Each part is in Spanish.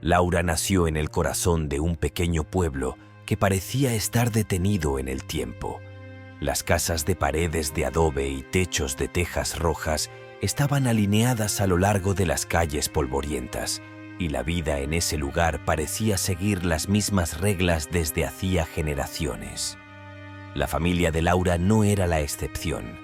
Laura nació en el corazón de un pequeño pueblo que parecía estar detenido en el tiempo. Las casas de paredes de adobe y techos de tejas rojas estaban alineadas a lo largo de las calles polvorientas, y la vida en ese lugar parecía seguir las mismas reglas desde hacía generaciones. La familia de Laura no era la excepción.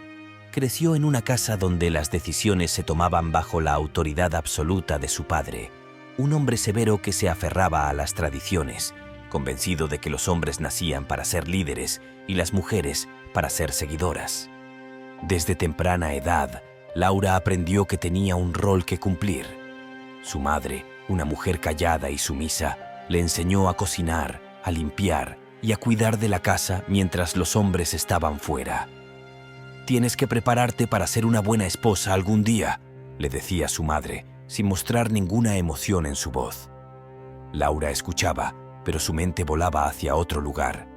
Creció en una casa donde las decisiones se tomaban bajo la autoridad absoluta de su padre, un hombre severo que se aferraba a las tradiciones, convencido de que los hombres nacían para ser líderes y las mujeres para ser seguidoras. Desde temprana edad, Laura aprendió que tenía un rol que cumplir. Su madre, una mujer callada y sumisa, le enseñó a cocinar, a limpiar y a cuidar de la casa mientras los hombres estaban fuera. «Tienes que prepararte para ser una buena esposa algún día», le decía su madre, sin mostrar ninguna emoción en su voz. Laura escuchaba, pero su mente volaba hacia otro lugar.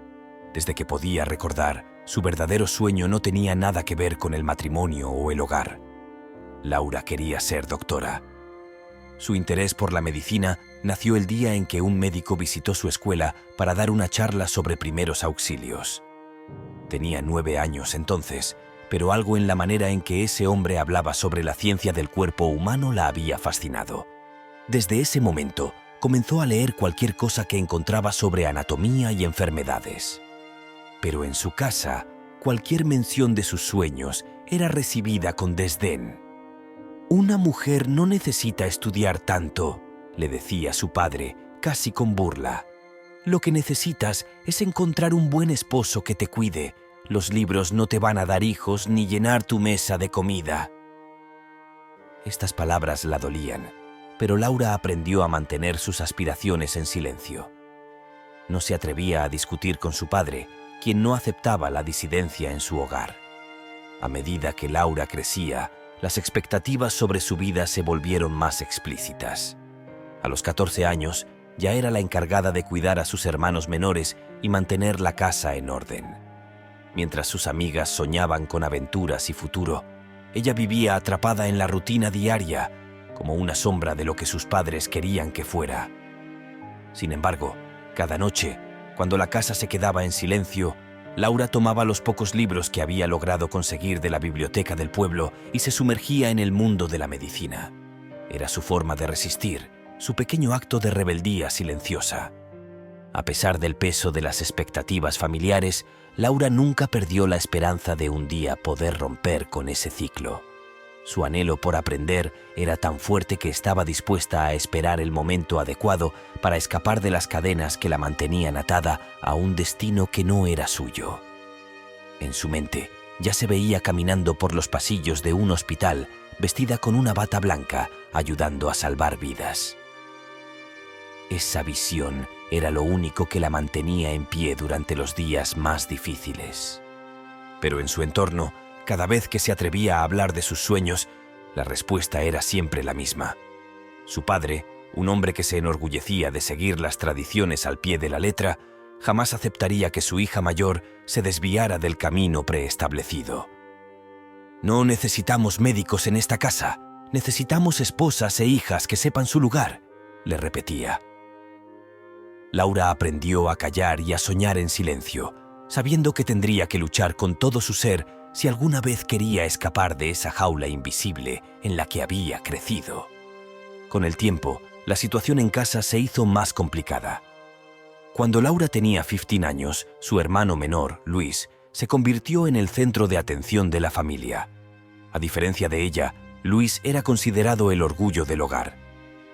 Desde que podía recordar, su verdadero sueño no tenía nada que ver con el matrimonio o el hogar. Laura quería ser doctora. Su interés por la medicina nació el día en que un médico visitó su escuela para dar una charla sobre primeros auxilios. Tenía 9 años entonces, pero algo en la manera en que ese hombre hablaba sobre la ciencia del cuerpo humano la había fascinado. Desde ese momento, comenzó a leer cualquier cosa que encontraba sobre anatomía y enfermedades. Pero en su casa, cualquier mención de sus sueños era recibida con desdén. «Una mujer no necesita estudiar tanto», le decía su padre, casi con burla. «Lo que necesitas es encontrar un buen esposo que te cuide. Los libros no te van a dar hijos ni llenar tu mesa de comida». Estas palabras la dolían, pero Laura aprendió a mantener sus aspiraciones en silencio. No se atrevía a discutir con su padre, quien no aceptaba la disidencia en su hogar. A medida que Laura crecía, las expectativas sobre su vida se volvieron más explícitas. A los 14 años, ya era la encargada de cuidar a sus hermanos menores y mantener la casa en orden. Mientras sus amigas soñaban con aventuras y futuro, ella vivía atrapada en la rutina diaria, como una sombra de lo que sus padres querían que fuera. Sin embargo, cada noche, cuando la casa se quedaba en silencio, Laura tomaba los pocos libros que había logrado conseguir de la biblioteca del pueblo y se sumergía en el mundo de la medicina. Era su forma de resistir, su pequeño acto de rebeldía silenciosa. A pesar del peso de las expectativas familiares, Laura nunca perdió la esperanza de un día poder romper con ese ciclo. Su anhelo por aprender era tan fuerte que estaba dispuesta a esperar el momento adecuado para escapar de las cadenas que la mantenían atada a un destino que no era suyo. En su mente ya se veía caminando por los pasillos de un hospital, vestida con una bata blanca, ayudando a salvar vidas. Esa visión era lo único que la mantenía en pie durante los días más difíciles. Pero en su entorno, cada vez que se atrevía a hablar de sus sueños, la respuesta era siempre la misma. Su padre, un hombre que se enorgullecía de seguir las tradiciones al pie de la letra, jamás aceptaría que su hija mayor se desviara del camino preestablecido. «No necesitamos médicos en esta casa, necesitamos esposas e hijas que sepan su lugar», le repetía. Laura aprendió a callar y a soñar en silencio, sabiendo que tendría que luchar con todo su ser si alguna vez quería escapar de esa jaula invisible en la que había crecido. Con el tiempo, la situación en casa se hizo más complicada. Cuando Laura tenía 15 años, su hermano menor, Luis, se convirtió en el centro de atención de la familia. A diferencia de ella, Luis era considerado el orgullo del hogar.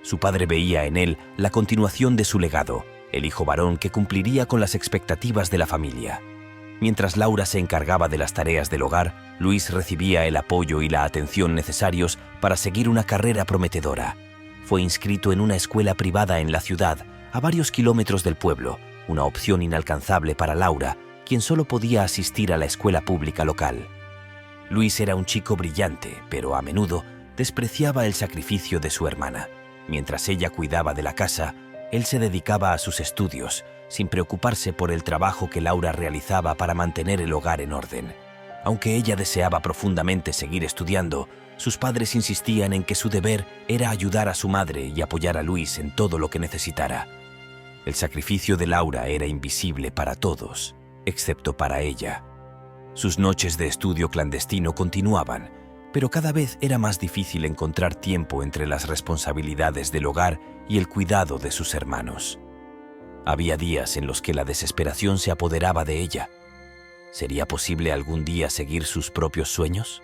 Su padre veía en él la continuación de su legado, el hijo varón que cumpliría con las expectativas de la familia. Mientras Laura se encargaba de las tareas del hogar, Luis recibía el apoyo y la atención necesarios para seguir una carrera prometedora. Fue inscrito en una escuela privada en la ciudad, a varios kilómetros del pueblo, una opción inalcanzable para Laura, quien solo podía asistir a la escuela pública local. Luis era un chico brillante, pero a menudo despreciaba el sacrificio de su hermana. Mientras ella cuidaba de la casa, él se dedicaba a sus estudios, sin preocuparse por el trabajo que Laura realizaba para mantener el hogar en orden. Aunque ella deseaba profundamente seguir estudiando, sus padres insistían en que su deber era ayudar a su madre y apoyar a Luis en todo lo que necesitara. El sacrificio de Laura era invisible para todos, excepto para ella. Sus noches de estudio clandestino continuaban, pero cada vez era más difícil encontrar tiempo entre las responsabilidades del hogar y el cuidado de sus hermanos. Había días en los que la desesperación se apoderaba de ella. ¿Sería posible algún día seguir sus propios sueños?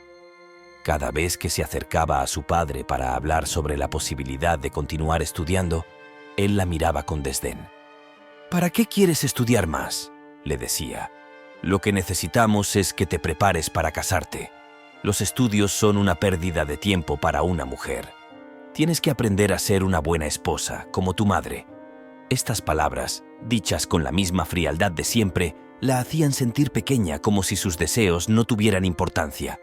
Cada vez que se acercaba a su padre para hablar sobre la posibilidad de continuar estudiando, él la miraba con desdén. «¿Para qué quieres estudiar más?», le decía. «Lo que necesitamos es que te prepares para casarte. Los estudios son una pérdida de tiempo para una mujer. Tienes que aprender a ser una buena esposa, como tu madre». Estas palabras, dichas con la misma frialdad de siempre, la hacían sentir pequeña, como si sus deseos no tuvieran importancia.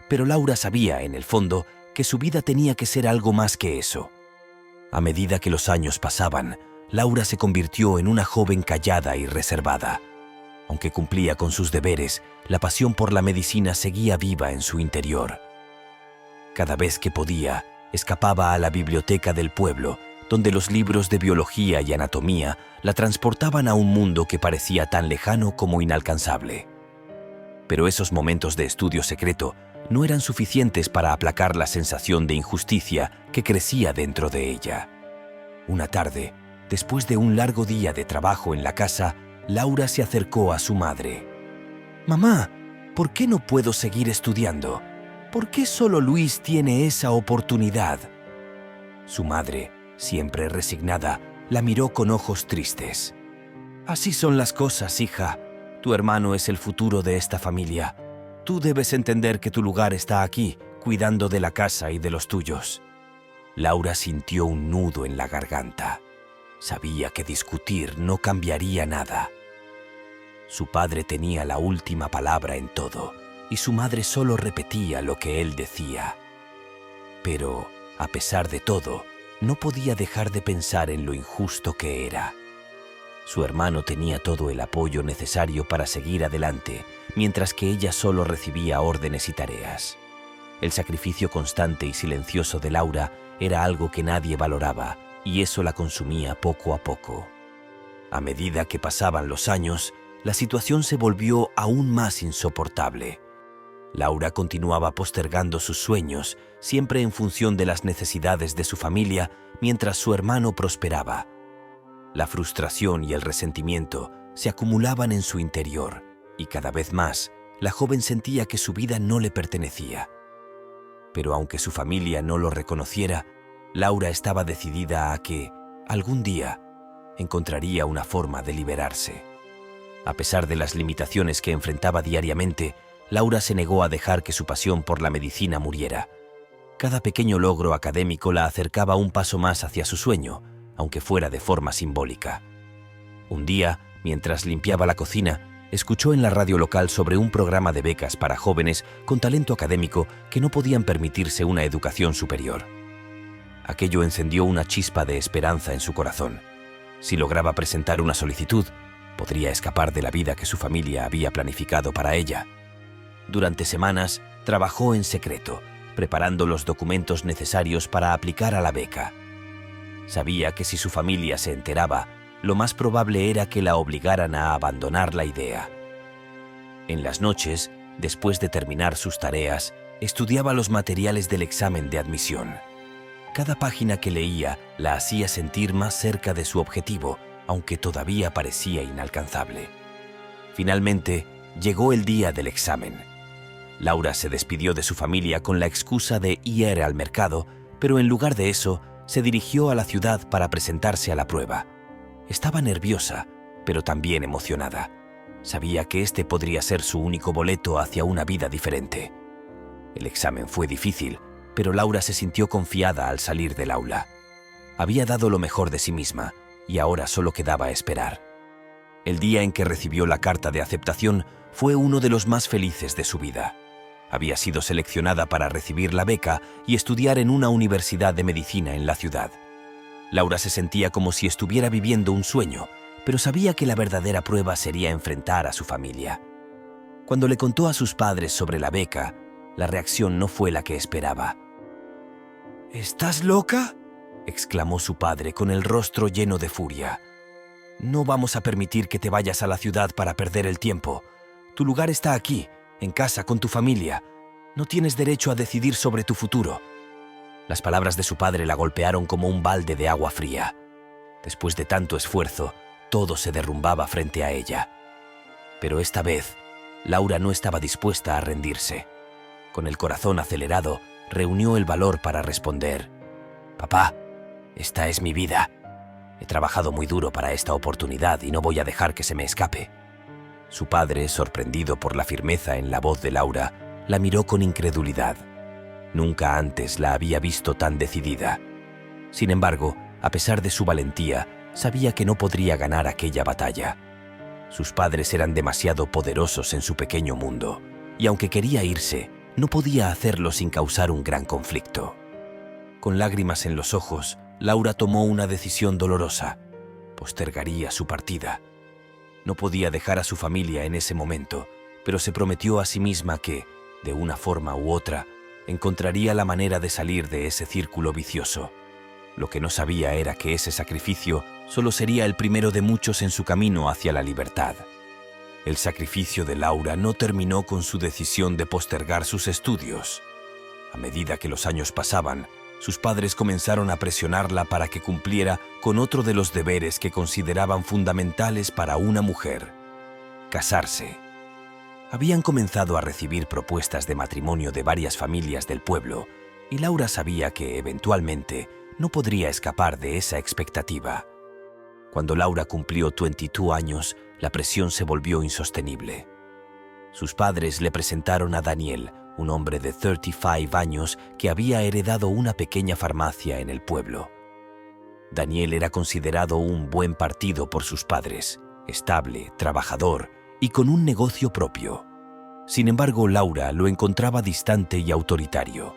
Pero Laura sabía, en el fondo, que su vida tenía que ser algo más que eso. A medida que los años pasaban, Laura se convirtió en una joven callada y reservada. Aunque cumplía con sus deberes, la pasión por la medicina seguía viva en su interior. Cada vez que podía, escapaba a la biblioteca del pueblo, donde los libros de biología y anatomía la transportaban a un mundo que parecía tan lejano como inalcanzable. Pero esos momentos de estudio secreto no eran suficientes para aplacar la sensación de injusticia que crecía dentro de ella. Una tarde, después de un largo día de trabajo en la casa, Laura se acercó a su madre. «Mamá, ¿por qué no puedo seguir estudiando? ¿Por qué solo Luis tiene esa oportunidad?». Su madre, siempre resignada, la miró con ojos tristes. «Así son las cosas, hija. Tu hermano es el futuro de esta familia. Tú debes entender que tu lugar está aquí, cuidando de la casa y de los tuyos». Laura sintió un nudo en la garganta. Sabía que discutir no cambiaría nada. Su padre tenía la última palabra en todo, y su madre solo repetía lo que él decía. Pero, a pesar de todo, no podía dejar de pensar en lo injusto que era. Su hermano tenía todo el apoyo necesario para seguir adelante, mientras que ella solo recibía órdenes y tareas. El sacrificio constante y silencioso de Laura era algo que nadie valoraba, y eso la consumía poco a poco. A medida que pasaban los años, la situación se volvió aún más insoportable. Laura continuaba postergando sus sueños, siempre en función de las necesidades de su familia, mientras su hermano prosperaba. La frustración y el resentimiento se acumulaban en su interior, y cada vez más, la joven sentía que su vida no le pertenecía. Pero aunque su familia no lo reconociera, Laura estaba decidida a que, algún día, encontraría una forma de liberarse. A pesar de las limitaciones que enfrentaba diariamente, Laura se negó a dejar que su pasión por la medicina muriera. Cada pequeño logro académico la acercaba un paso más hacia su sueño, aunque fuera de forma simbólica. Un día, mientras limpiaba la cocina, escuchó en la radio local sobre un programa de becas para jóvenes con talento académico que no podían permitirse una educación superior. Aquello encendió una chispa de esperanza en su corazón. Si lograba presentar una solicitud, podría escapar de la vida que su familia había planificado para ella. Durante semanas, trabajó en secreto, preparando los documentos necesarios para aplicar a la beca. Sabía que si su familia se enteraba, lo más probable era que la obligaran a abandonar la idea. En las noches, después de terminar sus tareas, estudiaba los materiales del examen de admisión. Cada página que leía la hacía sentir más cerca de su objetivo, aunque todavía parecía inalcanzable. Finalmente, llegó el día del examen. Laura se despidió de su familia con la excusa de ir al mercado, pero en lugar de eso, se dirigió a la ciudad para presentarse a la prueba. Estaba nerviosa, pero también emocionada. Sabía que este podría ser su único boleto hacia una vida diferente. El examen fue difícil, pero Laura se sintió confiada al salir del aula. Había dado lo mejor de sí misma, y ahora solo quedaba esperar. El día en que recibió la carta de aceptación fue uno de los más felices de su vida. Había sido seleccionada para recibir la beca y estudiar en una universidad de medicina en la ciudad. Laura se sentía como si estuviera viviendo un sueño, pero sabía que la verdadera prueba sería enfrentar a su familia. Cuando le contó a sus padres sobre la beca, La reacción no fue la que esperaba. ¿Estás loca?, exclamó su padre con el rostro lleno de furia. No vamos a permitir que te vayas a la ciudad para perder el tiempo. Tu lugar está aquí, en casa, con tu familia. No tienes derecho a decidir sobre tu futuro. Las palabras de su padre la golpearon como un balde de agua fría. Después de tanto esfuerzo, todo se derrumbaba frente a ella. Pero esta vez, Laura no estaba dispuesta a rendirse. Con el corazón acelerado, reunió el valor para responder: «Papá, esta es mi vida. He trabajado muy duro para esta oportunidad y no voy a dejar que se me escape». Su padre, sorprendido por la firmeza en la voz de Laura, la miró con incredulidad. Nunca antes la había visto tan decidida. Sin embargo, a pesar de su valentía, sabía que no podría ganar aquella batalla. Sus padres eran demasiado poderosos en su pequeño mundo, y aunque quería irse, no podía hacerlo sin causar un gran conflicto. Con lágrimas en los ojos, Laura tomó una decisión dolorosa. Postergaría su partida. No podía dejar a su familia en ese momento, pero se prometió a sí misma que, de una forma u otra, encontraría la manera de salir de ese círculo vicioso. Lo que no sabía era que ese sacrificio solo sería el primero de muchos en su camino hacia la libertad. El sacrificio de Laura no terminó con su decisión de postergar sus estudios. A medida que los años pasaban, sus padres comenzaron a presionarla para que cumpliera con otro de los deberes que consideraban fundamentales para una mujer: casarse. Habían comenzado a recibir propuestas de matrimonio de varias familias del pueblo, y Laura sabía que, eventualmente, no podría escapar de esa expectativa. Cuando Laura cumplió 22 años, la presión se volvió insostenible. Sus padres le presentaron a Daniel, un hombre de 35 años que había heredado una pequeña farmacia en el pueblo. Daniel era considerado un buen partido por sus padres, estable, trabajador y con un negocio propio. Sin embargo, Laura lo encontraba distante y autoritario.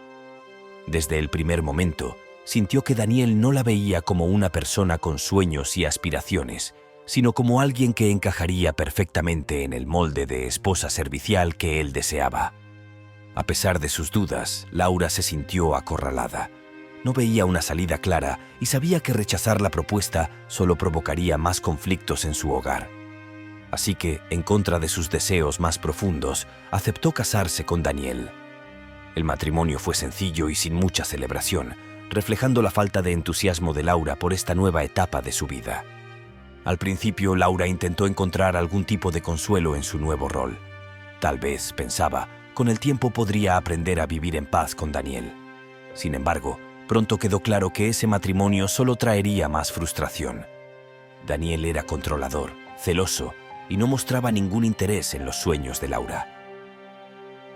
Desde el primer momento, sintió que Daniel no la veía como una persona con sueños y aspiraciones, sino como alguien que encajaría perfectamente en el molde de esposa servicial que él deseaba. A pesar de sus dudas, Laura se sintió acorralada. No veía una salida clara y sabía que rechazar la propuesta solo provocaría más conflictos en su hogar. Así que, en contra de sus deseos más profundos, aceptó casarse con Daniel. El matrimonio fue sencillo y sin mucha celebración, reflejando la falta de entusiasmo de Laura por esta nueva etapa de su vida. Al principio, Laura intentó encontrar algún tipo de consuelo en su nuevo rol. Tal vez, pensaba, con el tiempo podría aprender a vivir en paz con Daniel. Sin embargo, pronto quedó claro que ese matrimonio solo traería más frustración. Daniel era controlador, celoso, y no mostraba ningún interés en los sueños de Laura.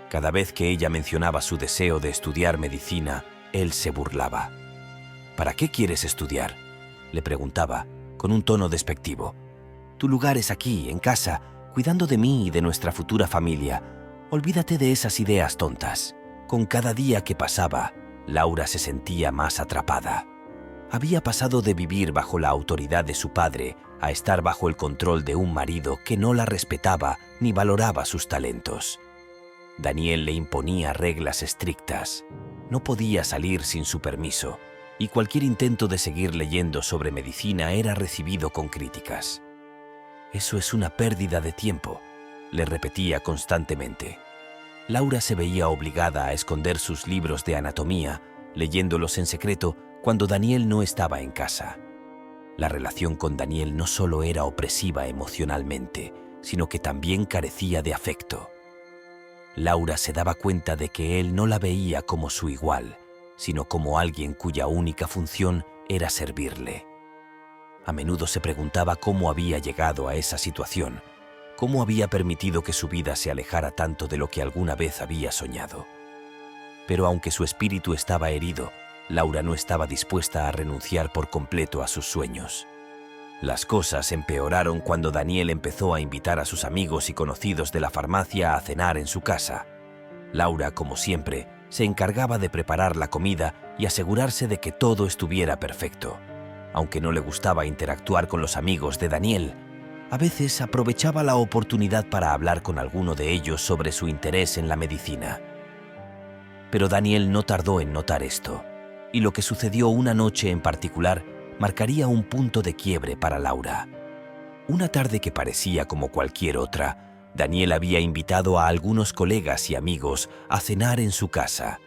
Cada vez que ella mencionaba su deseo de estudiar medicina, él se burlaba. «¿Para qué quieres estudiar?», le preguntaba, con un tono despectivo. «Tu lugar es aquí, en casa, cuidando de mí y de nuestra futura familia. Olvídate de esas ideas tontas». Con cada día que pasaba, Laura se sentía más atrapada. Había pasado de vivir bajo la autoridad de su padre a estar bajo el control de un marido que no la respetaba ni valoraba sus talentos. Daniel le imponía reglas estrictas. No podía salir sin su permiso, y cualquier intento de seguir leyendo sobre medicina era recibido con críticas. «Eso es una pérdida de tiempo», le repetía constantemente. Laura se veía obligada a esconder sus libros de anatomía, leyéndolos en secreto cuando Daniel no estaba en casa. La relación con Daniel no solo era opresiva emocionalmente, sino que también carecía de afecto. Laura se daba cuenta de que él no la veía como su igual, sino como alguien cuya única función era servirle. A menudo se preguntaba cómo había llegado a esa situación, cómo había permitido que su vida se alejara tanto de lo que alguna vez había soñado. Pero aunque su espíritu estaba herido, Laura no estaba dispuesta a renunciar por completo a sus sueños. Las cosas empeoraron cuando Daniel empezó a invitar a sus amigos y conocidos de la farmacia a cenar en su casa. Laura, como siempre, se encargaba de preparar la comida y asegurarse de que todo estuviera perfecto. Aunque no le gustaba interactuar con los amigos de Daniel, a veces aprovechaba la oportunidad para hablar con alguno de ellos sobre su interés en la medicina. pero Daniel no tardó en notar esto, y lo que sucedió una noche en particular marcaría un punto de quiebre para Laura. Una tarde que parecía como cualquier otra, Daniel había invitado a algunos colegas y amigos a cenar en su casa.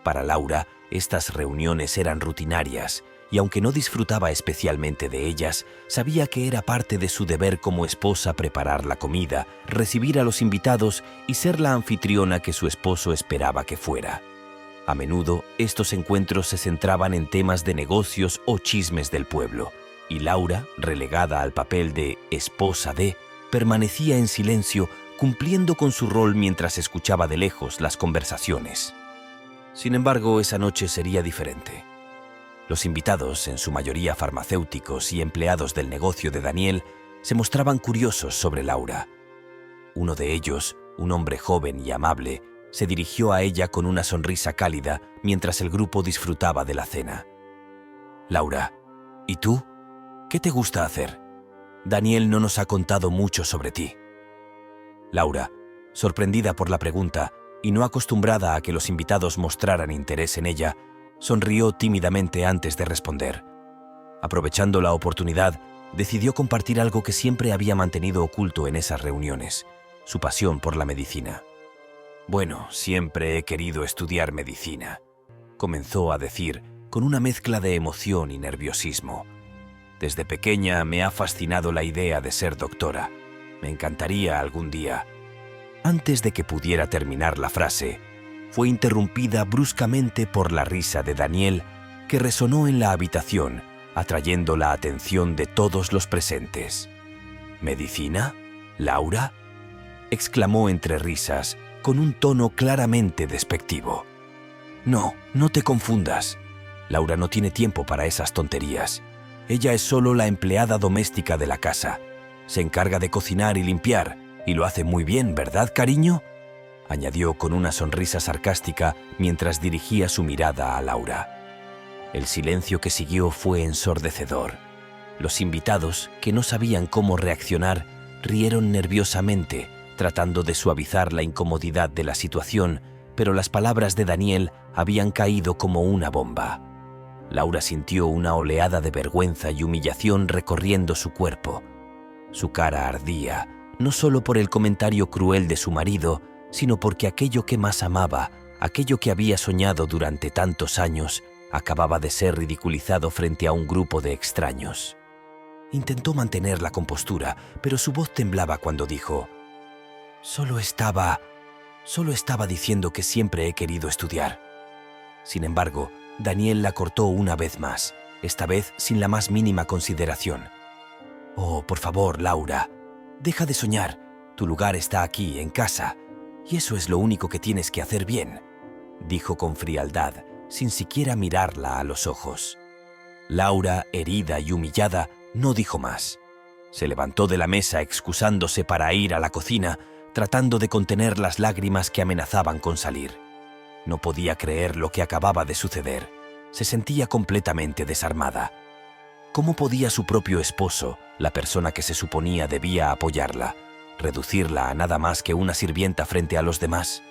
Para Laura, estas reuniones eran rutinarias, y aunque no disfrutaba especialmente de ellas, sabía que era parte de su deber como esposa preparar la comida, recibir a los invitados y ser la anfitriona que su esposo esperaba que fuera. A menudo, estos encuentros se centraban en temas de negocios o chismes del pueblo, y Laura, relegada al papel de esposa de, permanecía en silencio, cumpliendo con su rol mientras escuchaba de lejos las conversaciones. Sin embargo, esa noche sería diferente. Los invitados, en su mayoría farmacéuticos y empleados del negocio de Daniel, se mostraban curiosos sobre Laura. Uno de ellos, un hombre joven y amable, se dirigió a ella con una sonrisa cálida mientras el grupo disfrutaba de la cena. «Laura, ¿y tú? ¿Qué te gusta hacer? Daniel no nos ha contado mucho sobre ti». Laura, sorprendida por la pregunta y no acostumbrada a que los invitados mostraran interés en ella, sonrió tímidamente antes de responder. Aprovechando la oportunidad, decidió compartir algo que siempre había mantenido oculto en esas reuniones: su pasión por la medicina. «Bueno, siempre he querido estudiar medicina», comenzó a decir con una mezcla de emoción y nerviosismo. «Desde pequeña me ha fascinado la idea de ser doctora. Me encantaría algún día». Antes de que pudiera terminar la frase, fue interrumpida bruscamente por la risa de Daniel, que resonó en la habitación, atrayendo la atención de todos los presentes. «¿Medicina? ¿Laura?», exclamó entre risas, con un tono claramente despectivo. «No, no te confundas. Laura no tiene tiempo para esas tonterías. Ella es solo la empleada doméstica de la casa. Se encarga de cocinar y limpiar, y lo hace muy bien, ¿verdad, cariño?», añadió con una sonrisa sarcástica mientras dirigía su mirada a Laura. El silencio que siguió fue ensordecedor. Los invitados, que no sabían cómo reaccionar, rieron nerviosamente, tratando de suavizar la incomodidad de la situación, pero las palabras de Daniel habían caído como una bomba. Laura sintió una oleada de vergüenza y humillación recorriendo su cuerpo. Su cara ardía, no solo por el comentario cruel de su marido, sino porque aquello que más amaba, aquello que había soñado durante tantos años, acababa de ser ridiculizado frente a un grupo de extraños. Intentó mantener la compostura, pero su voz temblaba cuando dijo: Solo estaba diciendo que siempre he querido estudiar». Sin embargo, Daniel la cortó una vez más, esta vez sin la más mínima consideración. «Oh, por favor, Laura, deja de soñar. Tu lugar está aquí, en casa. Y eso es lo único que tienes que hacer bien», dijo con frialdad, sin siquiera mirarla a los ojos. Laura, herida y humillada, no dijo más. Se levantó de la mesa excusándose para ir a la cocina, tratando de contener las lágrimas que amenazaban con salir. No podía creer lo que acababa de suceder. Se sentía completamente desarmada. ¿Cómo podía su propio esposo, la persona que se suponía debía apoyarla, reducirla a nada más que una sirvienta frente a los demás?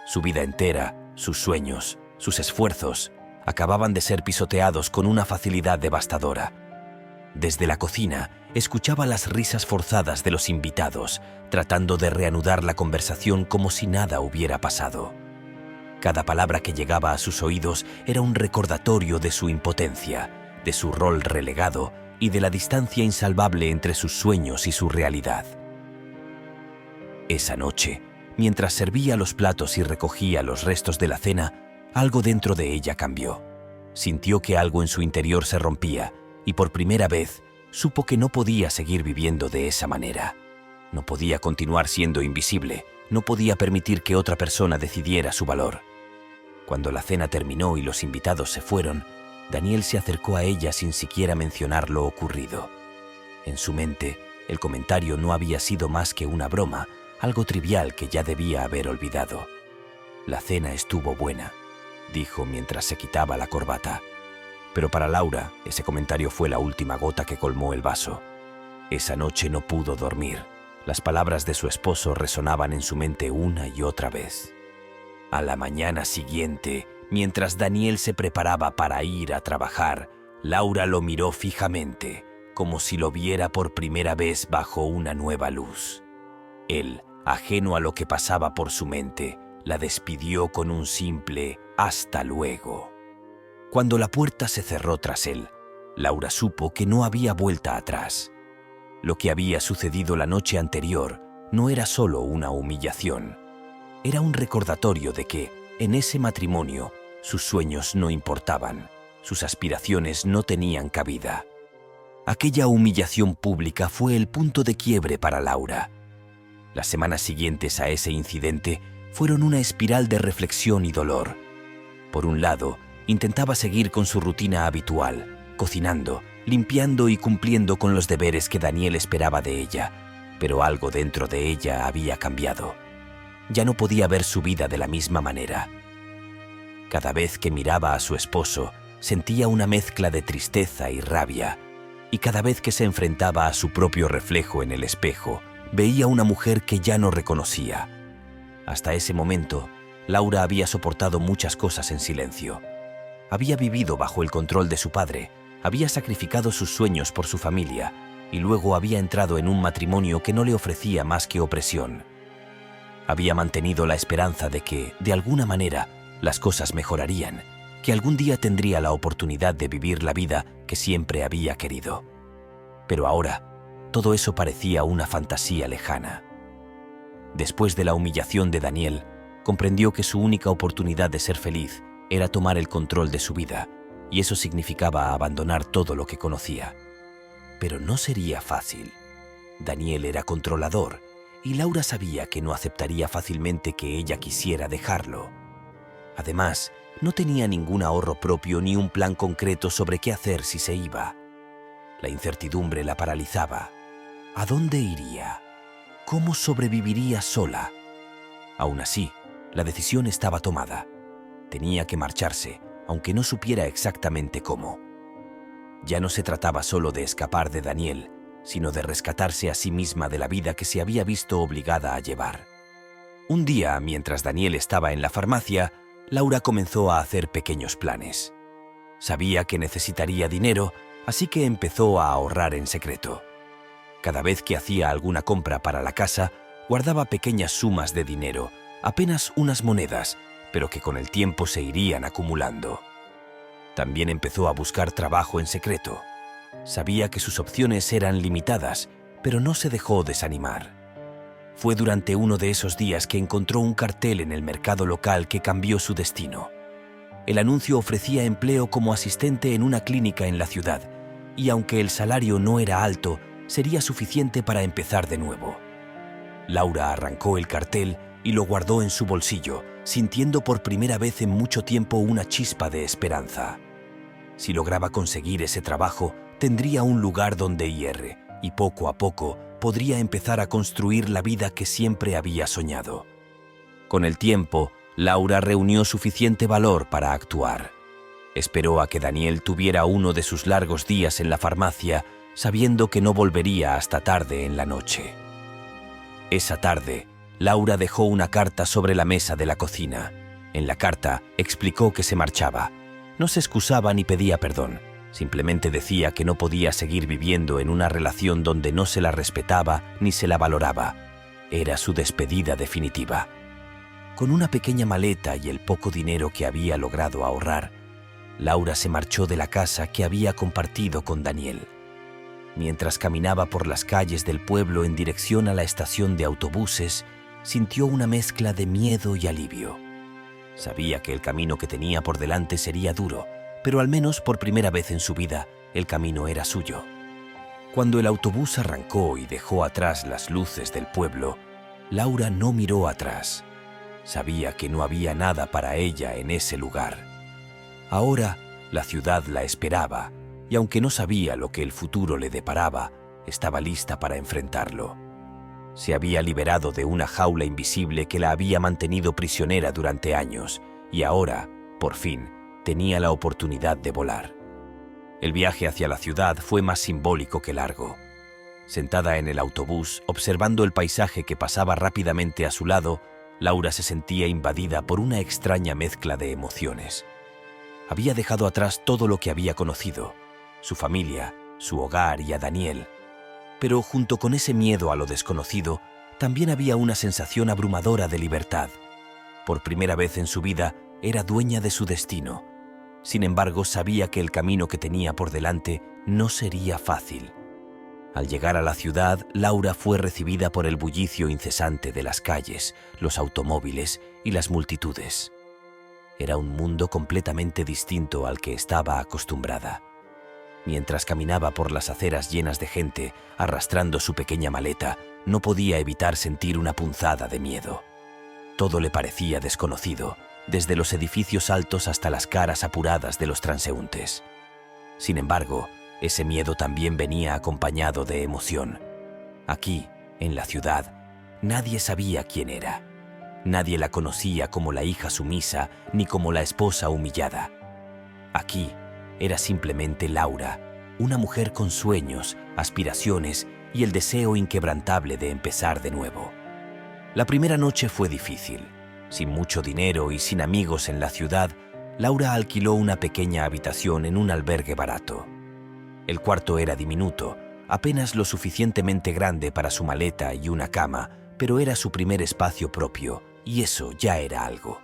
Su vida entera, sus sueños, sus esfuerzos, acababan de ser pisoteados con una facilidad devastadora. Desde la cocina, escuchaba las risas forzadas de los invitados, tratando de reanudar la conversación como si nada hubiera pasado. Cada palabra que llegaba a sus oídos era un recordatorio de su impotencia, de su rol relegado y de la distancia insalvable entre sus sueños y su realidad. Esa noche, mientras servía los platos y recogía los restos de la cena, algo dentro de ella cambió. Sintió que algo en su interior se rompía y por primera vez supo que no podía seguir viviendo de esa manera. No podía continuar siendo invisible, no podía permitir que otra persona decidiera su valor. Cuando la cena terminó y los invitados se fueron, Daniel se acercó a ella sin siquiera mencionar lo ocurrido. En su mente, el comentario no había sido más que una broma, algo trivial que ya debía haber olvidado. «La cena estuvo buena», dijo mientras se quitaba la corbata. Pero para Laura, ese comentario fue la última gota que colmó el vaso. Esa noche no pudo dormir. Las palabras de su esposo resonaban en su mente una y otra vez. A la mañana siguiente, mientras Daniel se preparaba para ir a trabajar, Laura lo miró fijamente, como si lo viera por primera vez bajo una nueva luz. Él, ajeno a lo que pasaba por su mente, la despidió con un simple «hasta luego». Cuando la puerta se cerró tras él, Laura supo que no había vuelta atrás. Lo que había sucedido la noche anterior no era solo una humillación. Era un recordatorio de que, en ese matrimonio, sus sueños no importaban, sus aspiraciones no tenían cabida. Aquella humillación pública fue el punto de quiebre para Laura. Las semanas siguientes a ese incidente fueron una espiral de reflexión y dolor. Por un lado, intentaba seguir con su rutina habitual, cocinando, limpiando y cumpliendo con los deberes que Daniel esperaba de ella, pero algo dentro de ella había cambiado. Ya no podía ver su vida de la misma manera. Cada vez que miraba a su esposo, sentía una mezcla de tristeza y rabia, y cada vez que se enfrentaba a su propio reflejo en el espejo, veía una mujer que ya no reconocía. Hasta ese momento, Laura había soportado muchas cosas en silencio. Había vivido bajo el control de su padre, había sacrificado sus sueños por su familia, y luego había entrado en un matrimonio que no le ofrecía más que opresión. Había mantenido la esperanza de que, de alguna manera, las cosas mejorarían, que algún día tendría la oportunidad de vivir la vida que siempre había querido. Pero ahora, todo eso parecía una fantasía lejana. Después de la humillación de Daniel, comprendió que su única oportunidad de ser feliz era tomar el control de su vida, y eso significaba abandonar todo lo que conocía. Pero no sería fácil. Daniel era controlador, y Laura sabía que no aceptaría fácilmente que ella quisiera dejarlo. Además, no tenía ningún ahorro propio ni un plan concreto sobre qué hacer si se iba. La incertidumbre la paralizaba. ¿A dónde iría? ¿Cómo sobreviviría sola? Aún así, la decisión estaba tomada. Tenía que marcharse, aunque no supiera exactamente cómo. Ya no se trataba solo de escapar de Daniel, sino de rescatarse a sí misma de la vida que se había visto obligada a llevar. Un día, mientras Daniel estaba en la farmacia, Laura comenzó a hacer pequeños planes. Sabía que necesitaría dinero, así que empezó a ahorrar en secreto. Cada vez que hacía alguna compra para la casa, guardaba pequeñas sumas de dinero, apenas unas monedas, pero que con el tiempo se irían acumulando. También empezó a buscar trabajo en secreto. Sabía que sus opciones eran limitadas, pero no se dejó desanimar. Fue durante uno de esos días que encontró un cartel en el mercado local que cambió su destino. El anuncio ofrecía empleo como asistente en una clínica en la ciudad, y aunque el salario no era alto, sería suficiente para empezar de nuevo. Laura arrancó el cartel y lo guardó en su bolsillo, sintiendo por primera vez en mucho tiempo una chispa de esperanza. Si lograba conseguir ese trabajo, tendría un lugar donde ir, y poco a poco podría empezar a construir la vida que siempre había soñado. Con el tiempo, Laura reunió suficiente valor para actuar. Esperó a que Daniel tuviera uno de sus largos días en la farmacia, sabiendo que no volvería hasta tarde en la noche. Esa tarde, Laura dejó una carta sobre la mesa de la cocina. En la carta explicó que se marchaba. No se excusaba ni pedía perdón. Simplemente decía que no podía seguir viviendo en una relación donde no se la respetaba ni se la valoraba. Era su despedida definitiva. Con una pequeña maleta y el poco dinero que había logrado ahorrar, Laura se marchó de la casa que había compartido con Daniel. Mientras caminaba por las calles del pueblo en dirección a la estación de autobuses, sintió una mezcla de miedo y alivio. Sabía que el camino que tenía por delante sería duro, pero al menos por primera vez en su vida, el camino era suyo. Cuando el autobús arrancó y dejó atrás las luces del pueblo, Laura no miró atrás. Sabía que no había nada para ella en ese lugar. Ahora, la ciudad la esperaba, y aunque no sabía lo que el futuro le deparaba, estaba lista para enfrentarlo. Se había liberado de una jaula invisible que la había mantenido prisionera durante años, y ahora, por fin, tenía la oportunidad de volar. El viaje hacia la ciudad fue más simbólico que largo. Sentada en el autobús, observando el paisaje que pasaba rápidamente a su lado, Laura se sentía invadida por una extraña mezcla de emociones. Había dejado atrás todo lo que había conocido, su familia, su hogar y a Daniel. Pero junto con ese miedo a lo desconocido, también había una sensación abrumadora de libertad. Por primera vez en su vida, era dueña de su destino. Sin embargo, sabía que el camino que tenía por delante no sería fácil. Al llegar a la ciudad, Laura fue recibida por el bullicio incesante de las calles, los automóviles y las multitudes. Era un mundo completamente distinto al que estaba acostumbrada. Mientras caminaba por las aceras llenas de gente, arrastrando su pequeña maleta, no podía evitar sentir una punzada de miedo. Todo le parecía desconocido, desde los edificios altos hasta las caras apuradas de los transeúntes. Sin embargo, ese miedo también venía acompañado de emoción. Aquí, en la ciudad, nadie sabía quién era. Nadie la conocía como la hija sumisa ni como la esposa humillada. Aquí era simplemente Laura, una mujer con sueños, aspiraciones y el deseo inquebrantable de empezar de nuevo. La primera noche fue difícil. Sin mucho dinero y sin amigos en la ciudad, Laura alquiló una pequeña habitación en un albergue barato. El cuarto era diminuto, apenas lo suficientemente grande para su maleta y una cama, pero era su primer espacio propio, y eso ya era algo.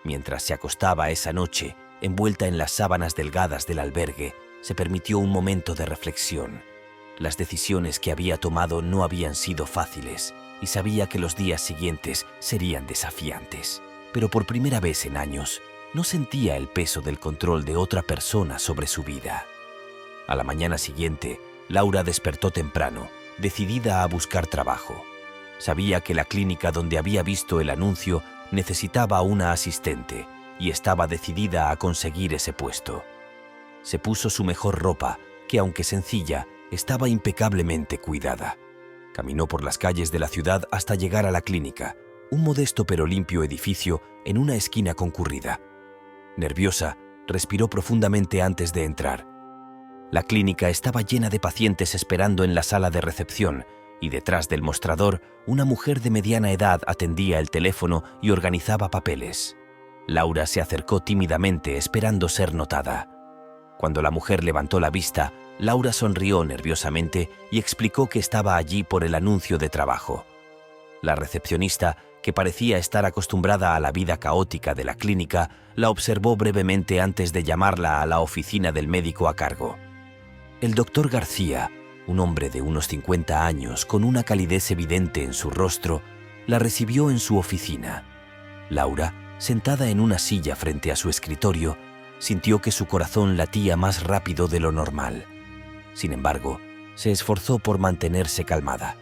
Mientras se acostaba esa noche, envuelta en las sábanas delgadas del albergue, se permitió un momento de reflexión. Las decisiones que había tomado no habían sido fáciles, y sabía que los días siguientes serían desafiantes. Pero por primera vez en años, no sentía el peso del control de otra persona sobre su vida. A la mañana siguiente, Laura despertó temprano, decidida a buscar trabajo. Sabía que la clínica donde había visto el anuncio necesitaba una asistente y estaba decidida a conseguir ese puesto. Se puso su mejor ropa, que aunque sencilla, estaba impecablemente cuidada. Caminó por las calles de la ciudad hasta llegar a la clínica, un modesto pero limpio edificio en una esquina concurrida. Nerviosa, respiró profundamente antes de entrar. La clínica estaba llena de pacientes esperando en la sala de recepción y detrás del mostrador, una mujer de mediana edad atendía el teléfono y organizaba papeles. Laura se acercó tímidamente esperando ser notada. Cuando la mujer levantó la vista, Laura sonrió nerviosamente y explicó que estaba allí por el anuncio de trabajo. La recepcionista, que parecía estar acostumbrada a la vida caótica de la clínica, la observó brevemente antes de llamarla a la oficina del médico a cargo. El doctor García, un hombre de unos 50 años con una calidez evidente en su rostro, la recibió en su oficina. Laura, sentada en una silla frente a su escritorio, sintió que su corazón latía más rápido de lo normal. Sin embargo, se esforzó por mantenerse calmada.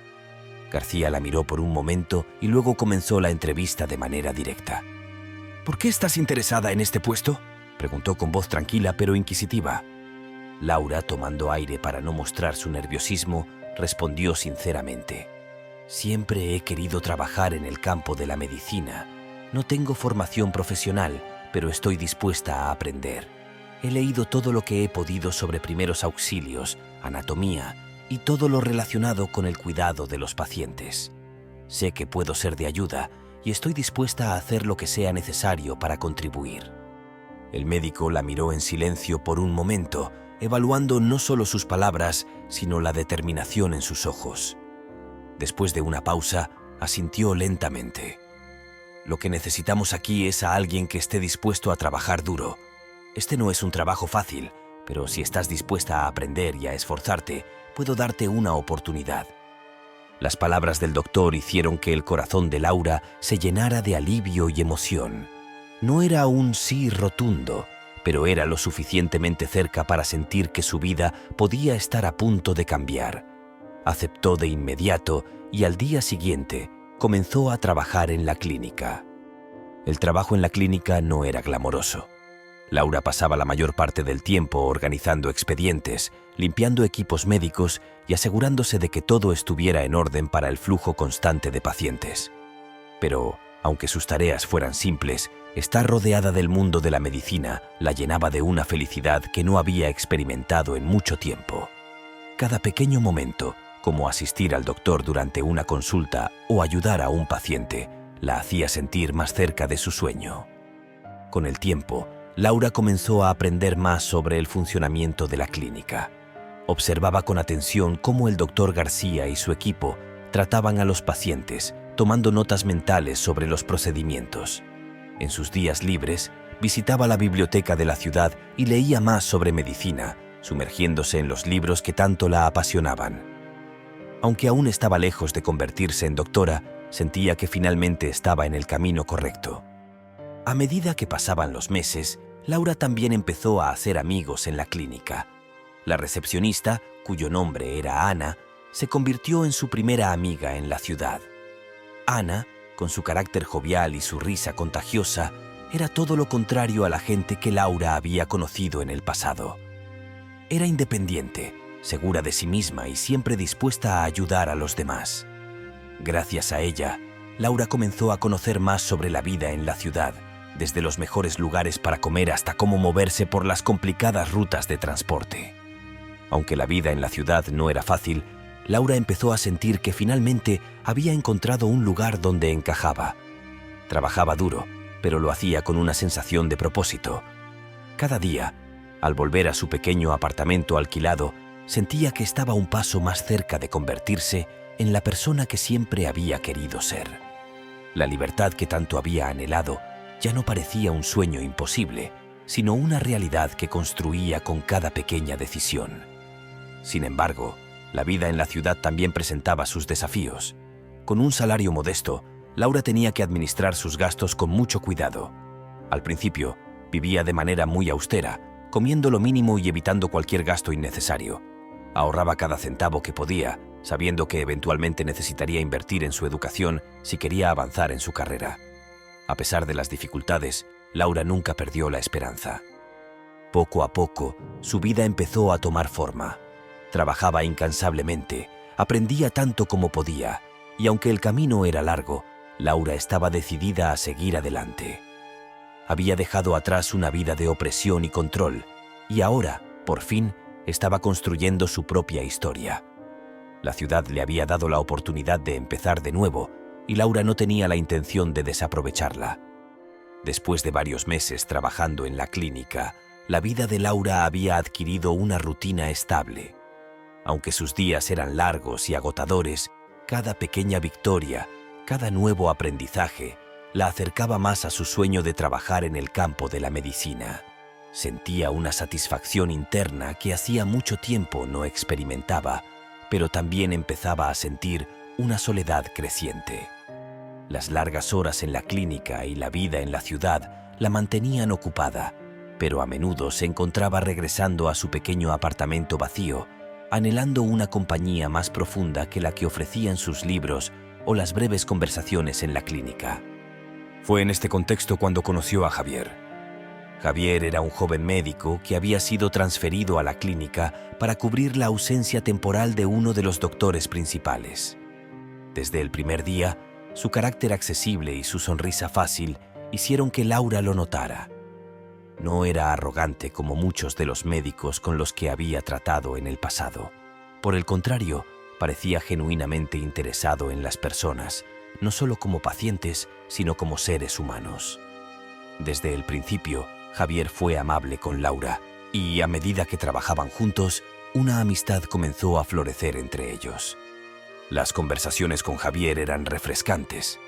García la miró por un momento y luego comenzó la entrevista de manera directa. ¿Por qué estás interesada en este puesto?, preguntó con voz tranquila pero inquisitiva. Laura, tomando aire para no mostrar su nerviosismo, respondió sinceramente. Siempre he querido trabajar en el campo de la medicina. No tengo formación profesional, pero estoy dispuesta a aprender. He leído todo lo que he podido sobre primeros auxilios, anatomía y todo lo relacionado con el cuidado de los pacientes. Sé que puedo ser de ayuda y estoy dispuesta a hacer lo que sea necesario para contribuir. El médico la miró en silencio por un momento, evaluando no solo sus palabras, sino la determinación en sus ojos. Después de una pausa, asintió lentamente. Lo que necesitamos aquí es a alguien que esté dispuesto a trabajar duro. Este no es un trabajo fácil, pero si estás dispuesta a aprender y a esforzarte, puedo darte una oportunidad. Las palabras del doctor hicieron que el corazón de Laura se llenara de alivio y emoción. No era un sí rotundo, pero era lo suficientemente cerca para sentir que su vida podía estar a punto de cambiar. Aceptó de inmediato y al día siguiente comenzó a trabajar en la clínica. El trabajo en la clínica no era glamoroso. Laura pasaba la mayor parte del tiempo organizando expedientes, limpiando equipos médicos y asegurándose de que todo estuviera en orden para el flujo constante de pacientes. Pero, aunque sus tareas fueran simples, estar rodeada del mundo de la medicina la llenaba de una felicidad que no había experimentado en mucho tiempo. Cada pequeño momento, como asistir al doctor durante una consulta o ayudar a un paciente, la hacía sentir más cerca de su sueño. Con el tiempo, Laura comenzó a aprender más sobre el funcionamiento de la clínica. Observaba con atención cómo el doctor García y su equipo trataban a los pacientes, tomando notas mentales sobre los procedimientos. En sus días libres, visitaba la biblioteca de la ciudad y leía más sobre medicina, sumergiéndose en los libros que tanto la apasionaban. Aunque aún estaba lejos de convertirse en doctora, sentía que finalmente estaba en el camino correcto. A medida que pasaban los meses, Laura también empezó a hacer amigos en la clínica. La recepcionista, cuyo nombre era Ana, se convirtió en su primera amiga en la ciudad. Ana, con su carácter jovial y su risa contagiosa, era todo lo contrario a la gente que Laura había conocido en el pasado. Era independiente, segura de sí misma y siempre dispuesta a ayudar a los demás. Gracias a ella, Laura comenzó a conocer más sobre la vida en la ciudad, desde los mejores lugares para comer hasta cómo moverse por las complicadas rutas de transporte. Aunque la vida en la ciudad no era fácil, Laura empezó a sentir que finalmente había encontrado un lugar donde encajaba. Trabajaba duro, pero lo hacía con una sensación de propósito. Cada día, al volver a su pequeño apartamento alquilado, sentía que estaba un paso más cerca de convertirse en la persona que siempre había querido ser. La libertad que tanto había anhelado ya no parecía un sueño imposible, sino una realidad que construía con cada pequeña decisión. Sin embargo, la vida en la ciudad también presentaba sus desafíos. Con un salario modesto, Laura tenía que administrar sus gastos con mucho cuidado. Al principio, vivía de manera muy austera, comiendo lo mínimo y evitando cualquier gasto innecesario. Ahorraba cada centavo que podía, sabiendo que eventualmente necesitaría invertir en su educación si quería avanzar en su carrera. A pesar de las dificultades, Laura nunca perdió la esperanza. Poco a poco, su vida empezó a tomar forma. Trabajaba incansablemente, aprendía tanto como podía, y aunque el camino era largo, Laura estaba decidida a seguir adelante. Había dejado atrás una vida de opresión y control, y ahora, por fin, estaba construyendo su propia historia. La ciudad le había dado la oportunidad de empezar de nuevo, y Laura no tenía la intención de desaprovecharla. Después de varios meses trabajando en la clínica, la vida de Laura había adquirido una rutina estable. Aunque sus días eran largos y agotadores, cada pequeña victoria, cada nuevo aprendizaje, la acercaba más a su sueño de trabajar en el campo de la medicina. Sentía una satisfacción interna que hacía mucho tiempo no experimentaba, pero también empezaba a sentir una soledad creciente. Las largas horas en la clínica y la vida en la ciudad la mantenían ocupada, pero a menudo se encontraba regresando a su pequeño apartamento vacío, anhelando una compañía más profunda que la que ofrecían sus libros o las breves conversaciones en la clínica. Fue en este contexto cuando conoció a Javier. Javier era un joven médico que había sido transferido a la clínica para cubrir la ausencia temporal de uno de los doctores principales. Desde el primer día, su carácter accesible y su sonrisa fácil hicieron que Laura lo notara. No era arrogante como muchos de los médicos con los que había tratado en el pasado. Por el contrario, parecía genuinamente interesado en las personas, no solo como pacientes, sino como seres humanos. Desde el principio, Javier fue amable con Laura, y a medida que trabajaban juntos, una amistad comenzó a florecer entre ellos. Las conversaciones con Javier eran refrescantes.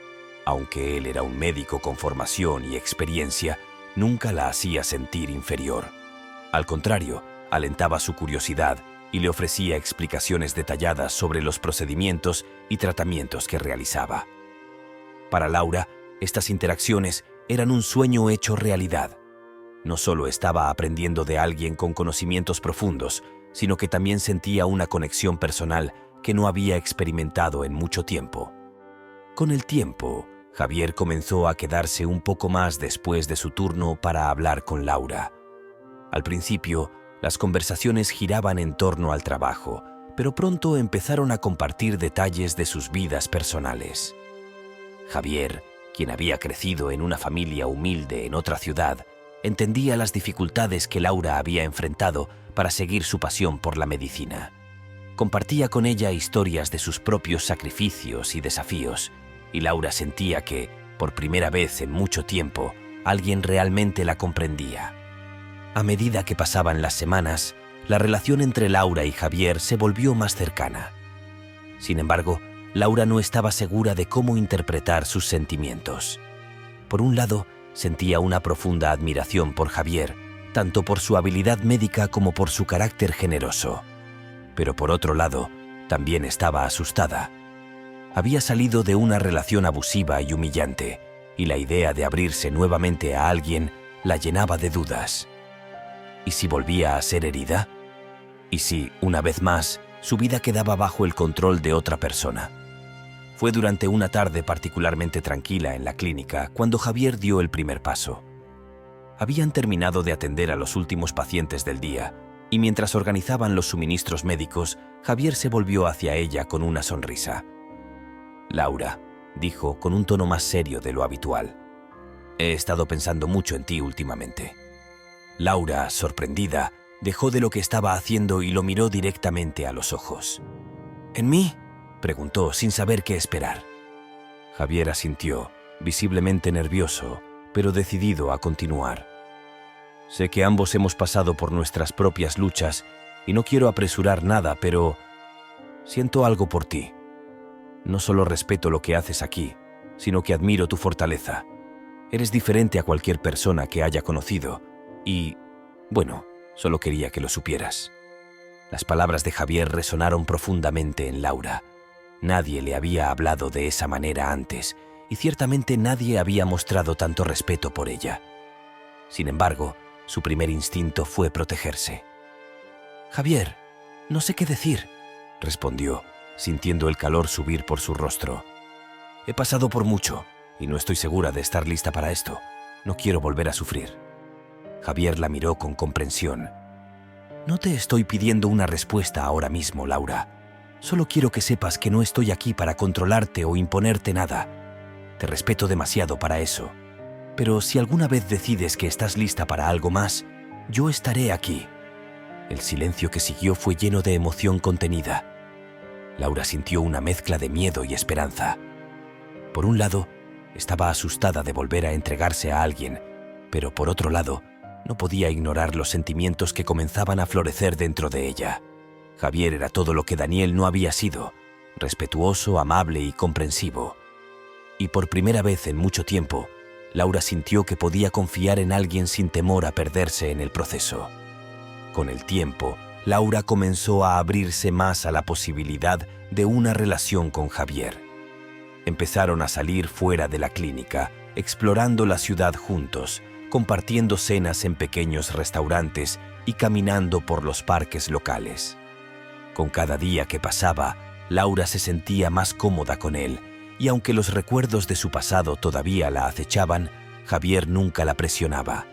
Aunque él era un médico con formación y experiencia, nunca la hacía sentir inferior. Al contrario, alentaba su curiosidad y le ofrecía explicaciones detalladas sobre los procedimientos y tratamientos que realizaba. Para Laura, estas interacciones eran un sueño hecho realidad. No solo estaba aprendiendo de alguien con conocimientos profundos, sino que también sentía una conexión personal que no había experimentado en mucho tiempo. Con el tiempo, Javier comenzó a quedarse un poco más después de su turno para hablar con Laura. Al principio, las conversaciones giraban en torno al trabajo, pero pronto empezaron a compartir detalles de sus vidas personales. Javier, quien había crecido en una familia humilde en otra ciudad, entendía las dificultades que Laura había enfrentado para seguir su pasión por la medicina. Compartía con ella historias de sus propios sacrificios y desafíos, y Laura sentía que, Por primera vez en mucho tiempo, alguien realmente la comprendía. A medida que pasaban las semanas, la relación entre Laura y Javier se volvió más cercana. Sin embargo, Laura no estaba segura de cómo interpretar sus sentimientos. Por un lado, sentía una profunda admiración por Javier, tanto por su habilidad médica como por su carácter generoso. Pero por otro lado, también estaba asustada. Había salido de una relación abusiva y humillante, y la idea de abrirse nuevamente a alguien la llenaba de dudas. ¿Y si volvía a ser herida? ¿Y si, una vez más, su vida quedaba bajo el control de otra persona? Fue durante una tarde particularmente tranquila en la clínica cuando Javier dio el primer paso. Habían terminado de atender a los últimos pacientes del día, y mientras organizaban los suministros médicos, Javier se volvió hacia ella con una sonrisa. «Laura», dijo con un tono más serio de lo habitual, «he estado pensando mucho en ti últimamente». Laura, sorprendida, dejó de lo que estaba haciendo y lo miró directamente a los ojos. «¿En mí?», preguntó sin saber qué esperar. Javier asintió, visiblemente nervioso, pero decidido a continuar. «Sé que ambos hemos pasado por nuestras propias luchas y no quiero apresurar nada, pero siento algo por ti. No solo respeto lo que haces aquí, sino que admiro tu fortaleza. Eres diferente a cualquier persona que haya conocido y, bueno, solo quería que lo supieras». Las palabras de Javier resonaron profundamente en Laura. Nadie le había hablado de esa manera antes, y ciertamente nadie había mostrado tanto respeto por ella. Sin embargo, su primer instinto fue protegerse. «Javier, no sé qué decir», respondió, sintiendo el calor subir por su rostro. «He pasado por mucho, y no estoy segura de estar lista para esto. No quiero volver a sufrir». Javier la miró con comprensión. «No te estoy pidiendo una respuesta ahora mismo, Laura. Solo quiero que sepas que no estoy aquí para controlarte o imponerte nada. Te respeto demasiado para eso. Pero si alguna vez decides que estás lista para algo más, yo estaré aquí». El silencio que siguió fue lleno de emoción contenida. Laura sintió una mezcla de miedo y esperanza. Por un lado, estaba asustada de volver a entregarse a alguien, pero por otro lado, no podía ignorar los sentimientos que comenzaban a florecer dentro de ella. Javier era todo lo que Daniel no había sido: respetuoso, amable y comprensivo. Y por primera vez en mucho tiempo, Laura sintió que podía confiar en alguien sin temor a perderse en el proceso. Con el tiempo, Laura comenzó a abrirse más a la posibilidad de una relación con Javier. Empezaron a salir fuera de la clínica, explorando la ciudad juntos, compartiendo cenas en pequeños restaurantes y caminando por los parques locales. Con cada día que pasaba, Laura se sentía más cómoda con él, y aunque los recuerdos de su pasado todavía la acechaban, Javier nunca la presionaba.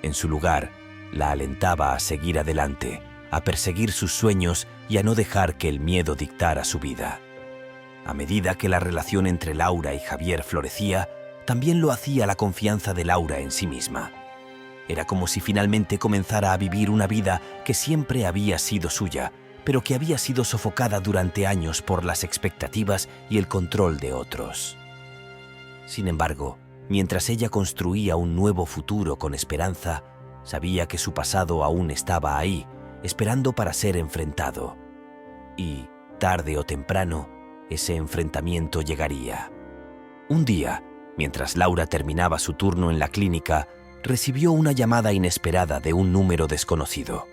En su lugar, la alentaba a seguir adelante, a perseguir sus sueños y a no dejar que el miedo dictara su vida. A medida que la relación entre Laura y Javier florecía, también lo hacía la confianza de Laura en sí misma. Era como si finalmente comenzara a vivir una vida que siempre había sido suya, pero que había sido sofocada durante años por las expectativas y el control de otros. Sin embargo, mientras ella construía un nuevo futuro con esperanza, sabía que su pasado aún estaba ahí, esperando para ser enfrentado. Y, tarde o temprano, ese enfrentamiento llegaría. Un día, mientras Laura terminaba su turno en la clínica, recibió una llamada inesperada de un número desconocido.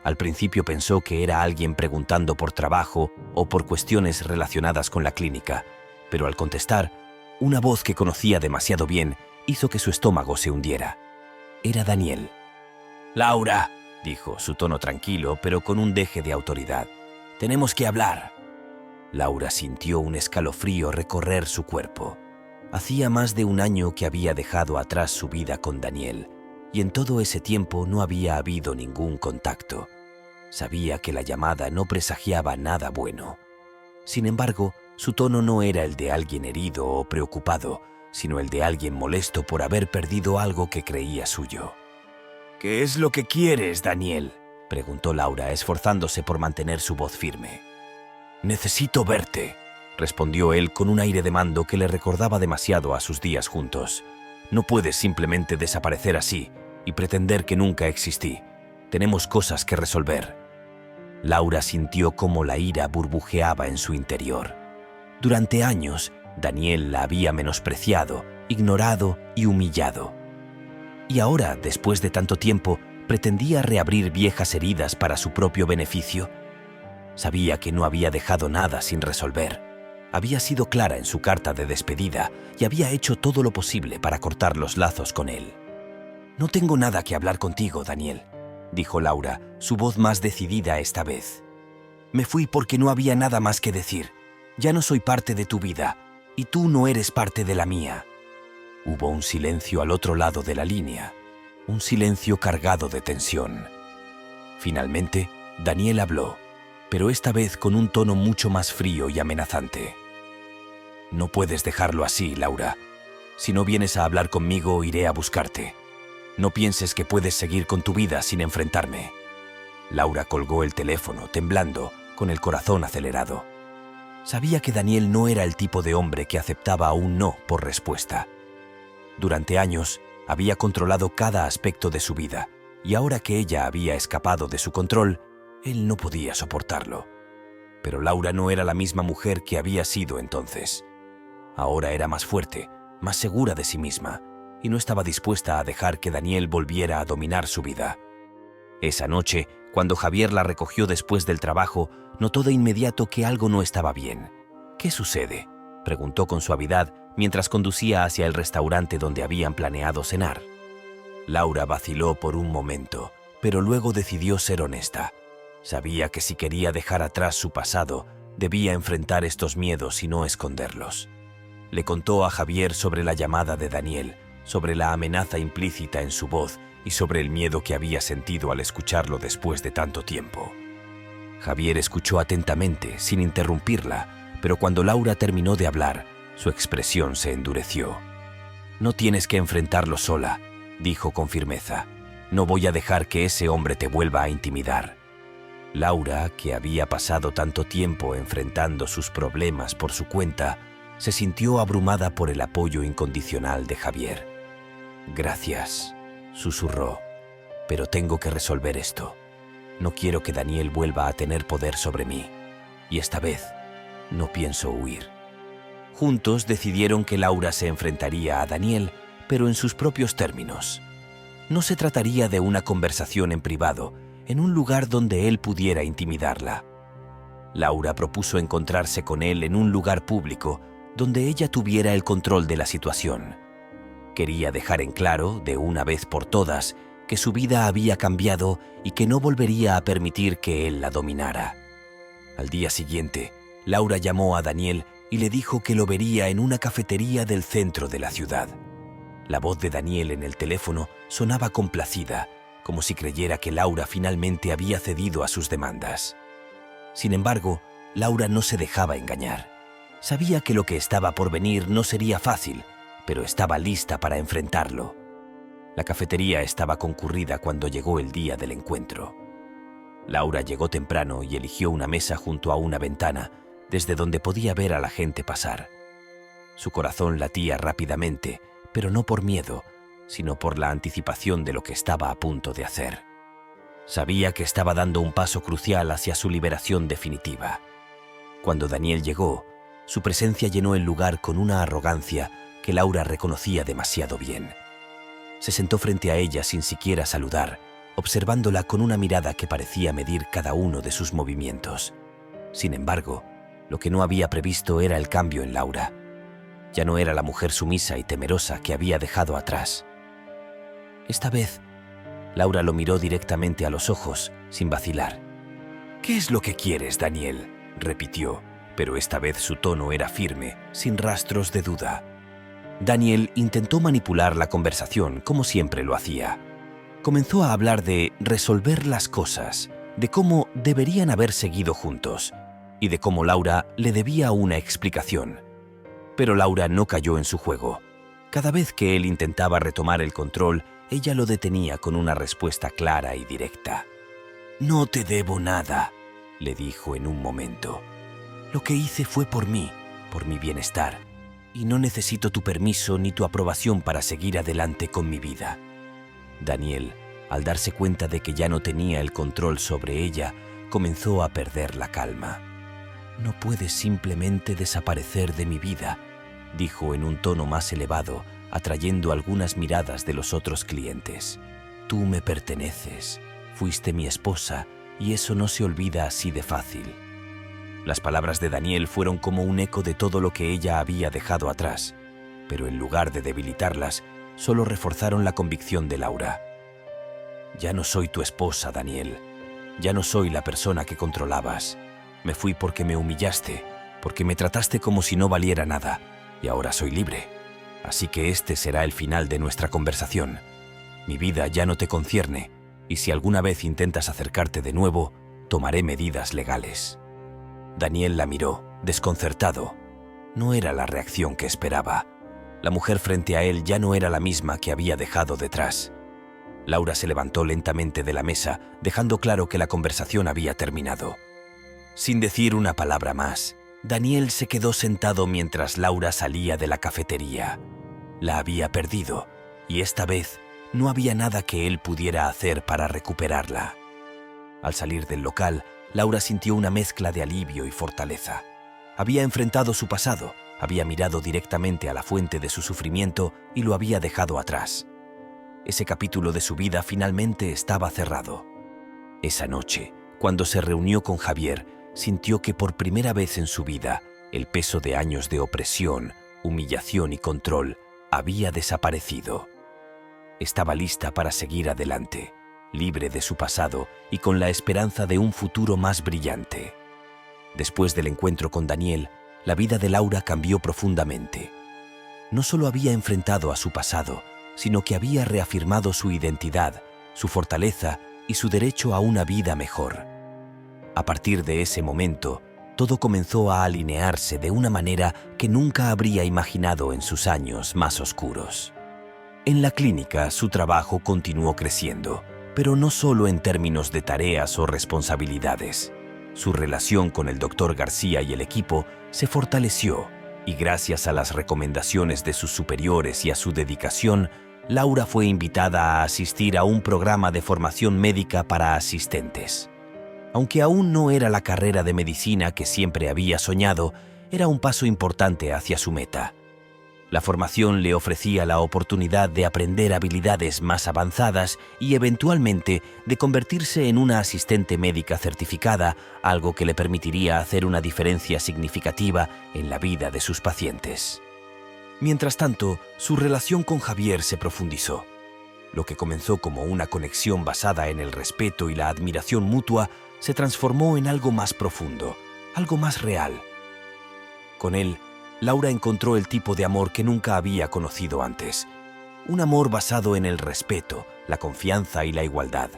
Al principio pensó que era alguien preguntando por trabajo o por cuestiones relacionadas con la clínica, pero al contestar, una voz que conocía demasiado bien hizo que su estómago se hundiera. Era Daniel. «Laura», dijo, su tono tranquilo, pero con un deje de autoridad, «tenemos que hablar». Laura sintió un escalofrío recorrer su cuerpo. Hacía más de un año que había dejado atrás su vida con Daniel, y en todo ese tiempo no había habido ningún contacto. Sabía que la llamada no presagiaba nada bueno. Sin embargo, su tono no era el de alguien herido o preocupado, sino el de alguien molesto por haber perdido algo que creía suyo. «¿Qué es lo que quieres, Daniel?», preguntó Laura, esforzándose por mantener su voz firme. «Necesito verte», respondió él con un aire de mando que le recordaba demasiado a sus días juntos. «No puedes simplemente desaparecer así y pretender que nunca existí. Tenemos cosas que resolver». Laura sintió cómo la ira burbujeaba en su interior. Durante años, Daniel la había menospreciado, ignorado y humillado. Y ahora, después de tanto tiempo, pretendía reabrir viejas heridas para su propio beneficio. Sabía que no había dejado nada sin resolver. Había sido clara en su carta de despedida y había hecho todo lo posible para cortar los lazos con él. «No tengo nada que hablar contigo, Daniel», dijo Laura, su voz más decidida esta vez. «Me fui porque no había nada más que decir. Ya no soy parte de tu vida y tú no eres parte de la mía». Hubo un silencio al otro lado de la línea, un silencio cargado de tensión. Finalmente, Daniel habló, pero esta vez con un tono mucho más frío y amenazante. «No puedes dejarlo así, Laura. Si no vienes a hablar conmigo, iré a buscarte. No pienses que puedes seguir con tu vida sin enfrentarme». Laura colgó el teléfono, temblando, con el corazón acelerado. Sabía que Daniel no era el tipo de hombre que aceptaba un no por respuesta. Durante años, había controlado cada aspecto de su vida, y ahora que ella había escapado de su control, él no podía soportarlo. Pero Laura no era la misma mujer que había sido entonces. Ahora era más fuerte, más segura de sí misma, y no estaba dispuesta a dejar que Daniel volviera a dominar su vida. Esa noche, cuando Javier la recogió después del trabajo, notó de inmediato que algo no estaba bien. «¿Qué sucede?», preguntó con suavidad mientras conducía hacia el restaurante donde habían planeado cenar. Laura vaciló por un momento, pero luego decidió ser honesta. Sabía que si quería dejar atrás su pasado, debía enfrentar estos miedos y no esconderlos. Le contó a Javier sobre la llamada de Daniel, sobre la amenaza implícita en su voz y sobre el miedo que había sentido al escucharlo después de tanto tiempo. Javier escuchó atentamente, sin interrumpirla, pero cuando Laura terminó de hablar, su expresión se endureció. «No tienes que enfrentarlo sola», dijo con firmeza. «No voy a dejar que ese hombre te vuelva a intimidar». Laura, que había pasado tanto tiempo enfrentando sus problemas por su cuenta, se sintió abrumada por el apoyo incondicional de Javier. «Gracias», susurró, «pero tengo que resolver esto. No quiero que Daniel vuelva a tener poder sobre mí, y esta vez no pienso huir». Juntos decidieron que Laura se enfrentaría a Daniel, pero en sus propios términos. No se trataría de una conversación en privado, en un lugar donde él pudiera intimidarla. Laura propuso encontrarse con él en un lugar público, donde ella tuviera el control de la situación. Quería dejar en claro, de una vez por todas, que su vida había cambiado y que no volvería a permitir que él la dominara. Al día siguiente, Laura llamó a Daniel y le dijo que lo vería en una cafetería del centro de la ciudad. La voz de Daniel en el teléfono sonaba complacida, como si creyera que Laura finalmente había cedido a sus demandas. Sin embargo, Laura no se dejaba engañar. Sabía que lo que estaba por venir no sería fácil, pero estaba lista para enfrentarlo. La cafetería estaba concurrida cuando llegó el día del encuentro. Laura llegó temprano y eligió una mesa junto a una ventana, desde donde podía ver a la gente pasar. Su corazón latía rápidamente, pero no por miedo, sino por la anticipación de lo que estaba a punto de hacer. Sabía que estaba dando un paso crucial hacia su liberación definitiva. Cuando Daniel llegó, su presencia llenó el lugar con una arrogancia que Laura reconocía demasiado bien. Se sentó frente a ella sin siquiera saludar, observándola con una mirada que parecía medir cada uno de sus movimientos. Sin embargo, lo que no había previsto era el cambio en Laura. Ya no era la mujer sumisa y temerosa que había dejado atrás. Esta vez, Laura lo miró directamente a los ojos, sin vacilar. «¿Qué es lo que quieres, Daniel?», repitió, pero esta vez su tono era firme, sin rastros de duda. Daniel intentó manipular la conversación como siempre lo hacía. Comenzó a hablar de resolver las cosas, de cómo deberían haber seguido juntos y de cómo Laura le debía una explicación. Pero Laura no cayó en su juego. Cada vez que él intentaba retomar el control, ella lo detenía con una respuesta clara y directa. «No te debo nada», le dijo en un momento. «Lo que hice fue por mí, por mi bienestar, y no necesito tu permiso ni tu aprobación para seguir adelante con mi vida. Daniel, al darse cuenta de que ya no tenía el control sobre ella, comenzó a perder la calma. «No puedes simplemente desaparecer de mi vida», dijo en un tono más elevado, atrayendo algunas miradas de los otros clientes. «Tú me perteneces, fuiste mi esposa, y eso no se olvida así de fácil». Las palabras de Daniel fueron como un eco de todo lo que ella había dejado atrás, pero en lugar de debilitarlas, solo reforzaron la convicción de Laura. «Ya no soy tu esposa, Daniel. Ya no soy la persona que controlabas. Me fui porque me humillaste, porque me trataste como si no valiera nada, y ahora soy libre. Así que este será el final de nuestra conversación. Mi vida ya no te concierne, y si alguna vez intentas acercarte de nuevo, tomaré medidas legales». Daniel la miró, desconcertado. No era la reacción que esperaba. La mujer frente a él ya no era la misma que había dejado detrás. Laura se levantó lentamente de la mesa, dejando claro que la conversación había terminado. Sin decir una palabra más, Daniel se quedó sentado mientras Laura salía de la cafetería. La había perdido, y esta vez no había nada que él pudiera hacer para recuperarla. Al salir del local, Laura sintió una mezcla de alivio y fortaleza. Había enfrentado su pasado, había mirado directamente a la fuente de su sufrimiento y lo había dejado atrás. Ese capítulo de su vida finalmente estaba cerrado. Esa noche, cuando se reunió con Javier, sintió que por primera vez en su vida, el peso de años de opresión, humillación y control había desaparecido. Estaba lista para seguir adelante, libre de su pasado y con la esperanza de un futuro más brillante. Después del encuentro con Daniel, la vida de Laura cambió profundamente. No solo había enfrentado a su pasado, sino que había reafirmado su identidad, su fortaleza y su derecho a una vida mejor. A partir de ese momento, todo comenzó a alinearse de una manera que nunca habría imaginado en sus años más oscuros. En la clínica, su trabajo continuó creciendo, pero no solo en términos de tareas o responsabilidades. Su relación con el Dr. García y el equipo se fortaleció, y gracias a las recomendaciones de sus superiores y a su dedicación, Laura fue invitada a asistir a un programa de formación médica para asistentes. Aunque aún no era la carrera de medicina que siempre había soñado, era un paso importante hacia su meta. La formación le ofrecía la oportunidad de aprender habilidades más avanzadas y, eventualmente, de convertirse en una asistente médica certificada, algo que le permitiría hacer una diferencia significativa en la vida de sus pacientes. Mientras tanto, su relación con Javier se profundizó. Lo que comenzó como una conexión basada en el respeto y la admiración mutua se transformó en algo más profundo, algo más real. Con él, Laura encontró el tipo de amor que nunca había conocido antes. Un amor basado en el respeto, la confianza y la igualdad.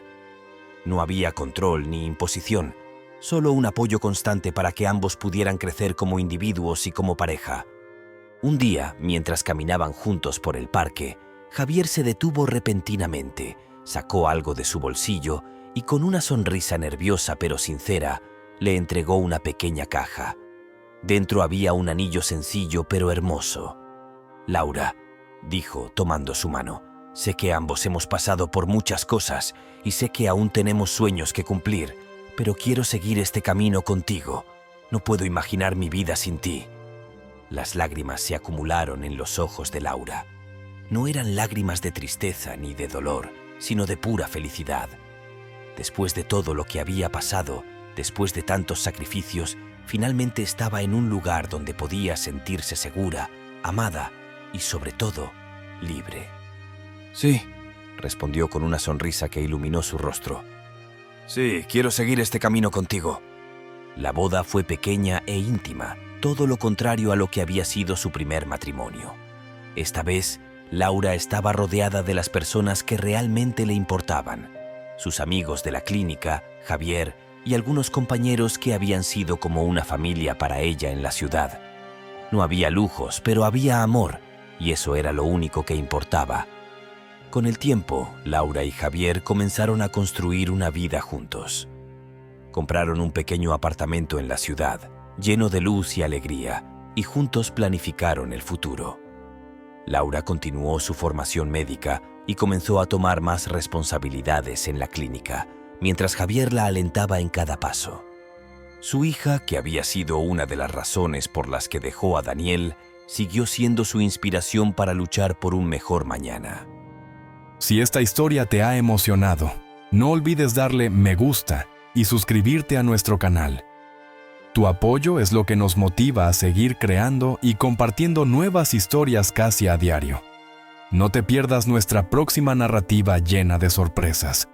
No había control ni imposición, solo un apoyo constante para que ambos pudieran crecer como individuos y como pareja. Un día, mientras caminaban juntos por el parque, Javier se detuvo repentinamente, sacó algo de su bolsillo y con una sonrisa nerviosa pero sincera, le entregó una pequeña caja. Dentro había un anillo sencillo pero hermoso. «Laura», dijo tomando su mano, «sé que ambos hemos pasado por muchas cosas y sé que aún tenemos sueños que cumplir, pero quiero seguir este camino contigo. No puedo imaginar mi vida sin ti». Las lágrimas se acumularon en los ojos de Laura. No eran lágrimas de tristeza ni de dolor, sino de pura felicidad. Después de todo lo que había pasado, después de tantos sacrificios, finalmente estaba en un lugar donde podía sentirse segura, amada y, sobre todo, libre. «Sí», respondió con una sonrisa que iluminó su rostro. «Sí, quiero seguir este camino contigo». La boda fue pequeña e íntima, todo lo contrario a lo que había sido su primer matrimonio. Esta vez, Laura estaba rodeada de las personas que realmente le importaban. Sus amigos de la clínica, Javier, y algunos compañeros que habían sido como una familia para ella en la ciudad. No había lujos, pero había amor, y eso era lo único que importaba. Con el tiempo, Laura y Javier comenzaron a construir una vida juntos. Compraron un pequeño apartamento en la ciudad, lleno de luz y alegría, y juntos planificaron el futuro. Laura continuó su formación médica y comenzó a tomar más responsabilidades en la clínica, mientras Javier la alentaba en cada paso. Su hija, que había sido una de las razones por las que dejó a Daniel, siguió siendo su inspiración para luchar por un mejor mañana. Si esta historia te ha emocionado, no olvides darle me gusta y suscribirte a nuestro canal. Tu apoyo es lo que nos motiva a seguir creando y compartiendo nuevas historias casi a diario. No te pierdas nuestra próxima narrativa llena de sorpresas.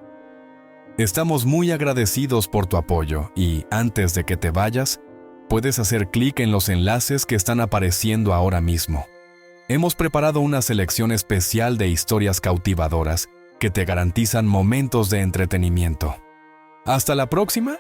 Estamos muy agradecidos por tu apoyo y, antes de que te vayas, puedes hacer clic en los enlaces que están apareciendo ahora mismo. Hemos preparado una selección especial de historias cautivadoras que te garantizan momentos de entretenimiento. Hasta la próxima